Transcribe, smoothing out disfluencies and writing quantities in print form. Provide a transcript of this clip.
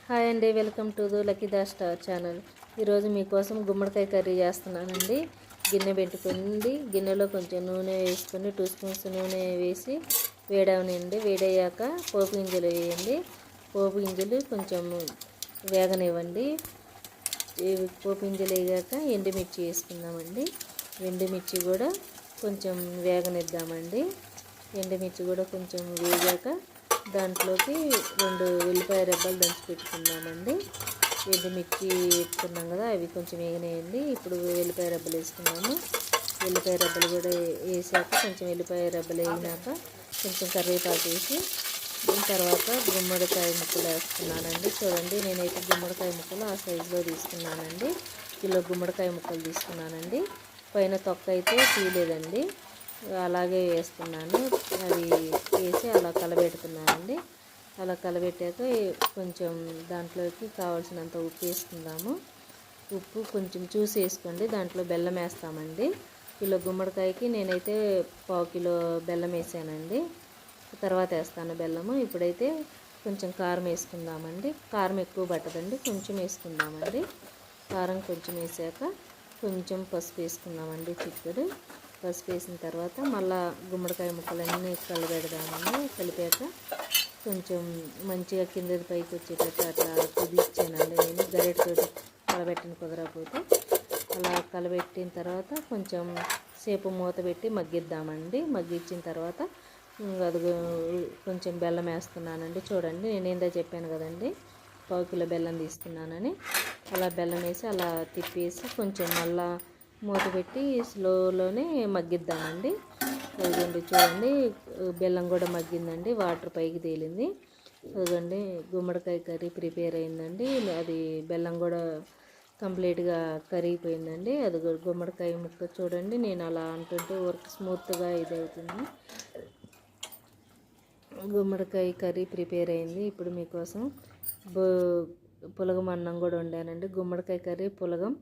Hi అండి, welcome to the lucky da star channel. ఈరోజు మీకోసం గుమ్మడికాయ కర్రీ చేస్తున్నానండి. గిన్నె పెట్టుకుంది, గిన్నెలో కొంచెం నూనె వేసుకొని 2 స్పూన్స్ నూనె వేసి వేడవనండి. వేడయ్యాక పోపు గింజలు వేయండి. పోపు గింజలు కొంచెం వేగనివ్వండి. పోపు గింజలు వేగాక ఎండుమిర్చి వేసుకుందామండి. ఎండుమిర్చి కూడా కొంచెం వేగనిద్దామండి. ఎండుమిర్చి కూడా కొంచెం వేగాక దాంట్లోకి 2 ఉల్లిపాయ రెబ్బలు దంచి పెట్టుకుందామండి. ఎండుమిర్చి వేసుకున్నాం కదా, అవి కొంచెం వేగనేయండి. ఇప్పుడు ఉల్లిపాయ రెబ్బలు వేసుకున్నాము. ఉల్లిపాయ రెబ్బలు కూడా వేసాక కొంచెం ఉల్లిపాయ రెబ్బలు వేగినాక కొంచెం కరివేపాకు వేసి తర్వాత గుమ్మడికాయ ముక్కలు వేస్తున్నానండి. చూడండి, నేనైతే గుమ్మడికాయ ముక్కలు ఆ సైజులో తీసుకున్నానండి. కిలో గుమ్మడికాయ ముక్కలు తీసుకున్నానండి. పైన తొక్క అయితే తీయలేదండి, అలాగే వేస్తున్నాను. అది వేసి అలా కలబెడుతున్నానండి. అలా కలబెట్టాక కొంచెం దాంట్లోకి కావాల్సినంత ఉప్పు వేసుకుందాము. ఉప్పు కొంచెం చూసి వేసుకోండి. దాంట్లో బెల్లం వేస్తామండి. కిలో గుమ్మడికాయకి నేనైతే 1/4 కిలో బెల్లం వేసానండి. తర్వాత వేస్తాను బెల్లము. ఇప్పుడైతే కొంచెం కారం వేసుకుందామండి. కారం ఎక్కువ పట్టదండి, కొంచెం వేసుకుందామండి. కారం కొంచెం వేసాక కొంచెం పసుపు వేసుకుందామండి. చిక్కుడు పసుపు వేసిన తర్వాత మళ్ళీ గుమ్మడికాయ ముక్కలన్నీ కలిపెడదామండి. కలిపాక కొంచెం మంచిగా కిందది పైకి వచ్చేటట్టు అట్లా కుదిర్చానండి. నేను గరిటెతోటి కలబెట్టని కుదరకపోతే అలా కలబెట్టిన తర్వాత కొంచెం సేపు మూత పెట్టి మగ్గిద్దామండి. మగ్గించిన తర్వాత అది కొంచెం బెల్లం వేస్తున్నానండి. చూడండి, నేను ఏందో చెప్పాను కదండి, 1/4 కిలో బెల్లం తీసుకున్నానని. అలా బెల్లం వేసి అలా తిప్పేసి కొంచెం మళ్ళా మూత పెట్టి స్లోలోనే మగ్గిద్దామండి. అదిగోండి, చూడండి, బెల్లం కూడా మగ్గిందండి, వాటర్ పైకి తేలింది. అదిగోండి, గుమ్మడికాయ కర్రీ ప్రిపేర్ అయిందండి. అది బెల్లం కూడా కంప్లీట్గా కరిగిపోయిందండి. అది గుమ్మడికాయ ముక్క చూడండి, నేను అలా అంటుంటే వర్క్ స్మూత్గా ఇది అవుతుంది. గుమ్మడికాయ కర్రీ ప్రిపేర్ అయింది. ఇప్పుడు మీకోసం పులగం అన్నం కూడా వండానండి. గుమ్మడికాయ కర్రీ పులగం